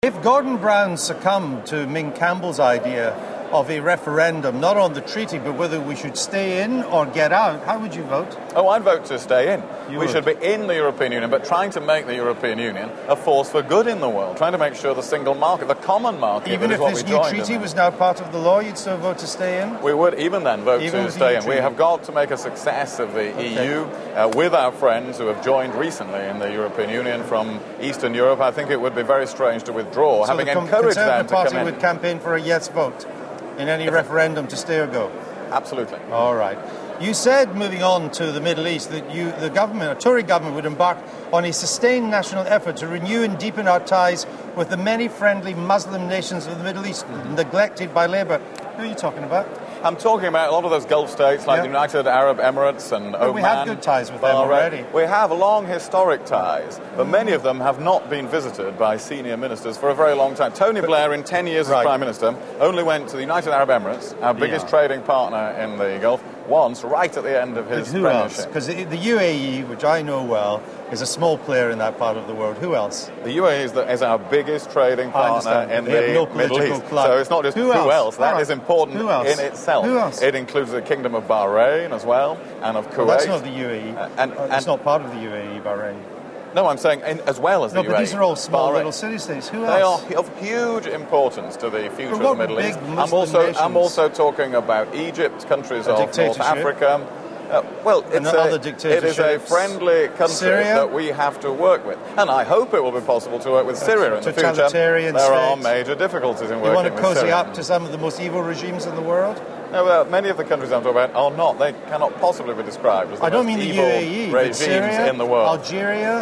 If Gordon Brown succumbed to Ming Campbell's idea of a referendum, not on the treaty, but whether we should stay in or get out, how would you vote? Oh, I'd vote to stay in. You we would. should be in the European Union, but trying to make the European Union a force for good in the world, trying to make sure the single market, the common market, Even is if what this we new joined treaty in. was now part of the law, you'd still vote to stay in? We would even then vote Even to with the stay new in. We treaty? have got to make a success of the EU with our friends who have joined recently in the European Union from Eastern Europe. I think it would be very strange to withdraw, So having the encouraged them Conservative to Party come in. would campaign for a yes vote in any referendum to stay or go? Absolutely. All right. You said, moving on to the Middle East, that the government, a Tory government, would embark on a sustained national effort to renew and deepen our ties with the many friendly Muslim nations of the Middle East neglected by Labour. Who are you talking about? I'm talking about a lot of those Gulf states like the United Arab Emirates and Oman. We have good ties with them already. We have long historic ties, but many of them have not been visited by senior ministers for a very long time. Tony Blair, in 10 years as Prime Minister, only went to the United Arab Emirates, our biggest trading partner in the Gulf, once, right at the end of his premiership. Because the UAE, which I know well, is a small player in that part of the world. Who else? The UAE is our biggest trading partner in the Middle East. So it's not just who else. That is important in itself. Who else? It includes the Kingdom of Bahrain as well, and of Kuwait. Well, that's not the UAE. And it's not part of the UAE, Bahrain. No, I'm saying as well as the UAE. No, but these are all small little city-states. Who else? They are of huge importance to the future of the Middle East. I'm also talking about Egypt, countries of North Africa. It is a friendly country that we have to work with. And I hope it will be possible to work with Syria in the future. There are major difficulties in working with Syria. You want to cozy up to some of the most evil regimes in the world? No, well, many of the countries I'm talking about are not. They cannot possibly be described as the most evil regimes Syria, in the world. Algeria,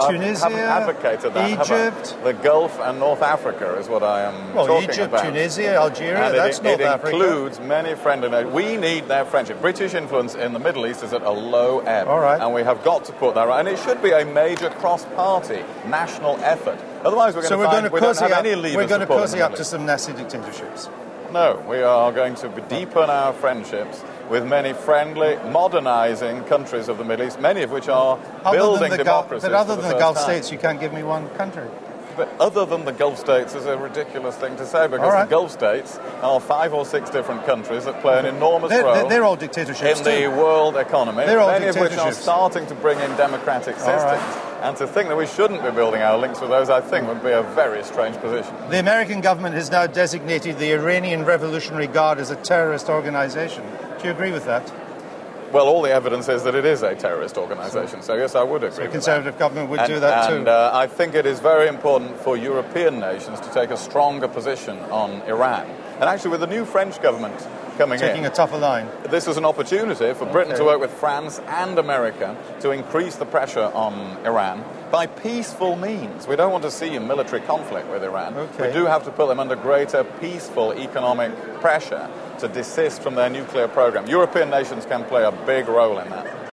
Tunisia, I haven't advocated that. Egypt. The Gulf and North Africa is what I am talking Egypt, about. Tunisia, Algeria, and that's North Africa. It includes many friendly nations. We need their friendship. British influence in the Middle East is at a low ebb. All right. And we have got to put that right. And it should be a major cross-party national effort. Otherwise we're going to find we don't have any levers. We're going to cozy up to some nasty dictatorships. No, we are going to deepen our friendships with many friendly, modernising countries of the Middle East, many of which are building democracies. But other than the Gulf states, you can't give me one country. But other than the Gulf states is a ridiculous thing to say, because the Gulf states are 5 or 6 different countries that play an enormous role. They're all dictatorships in the world economy. They're all many of which are starting to bring in democratic systems. And to think that we shouldn't be building our links with those, I think, would be a very strange position. The American government has now designated the Iranian Revolutionary Guard as a terrorist organisation. Do you agree with that? Well, all the evidence is that it is a terrorist organisation, so yes, I would agree with that. The Conservative government would do that too. And I think it is very important for European nations to take a stronger position on Iran. And actually, with the new French government taking a tougher line. This is an opportunity for Britain to work with France and America to increase the pressure on Iran by peaceful means. We don't want to see a military conflict with Iran. We do have to put them under greater peaceful economic pressure to desist from their nuclear program. European nations can play a big role in that.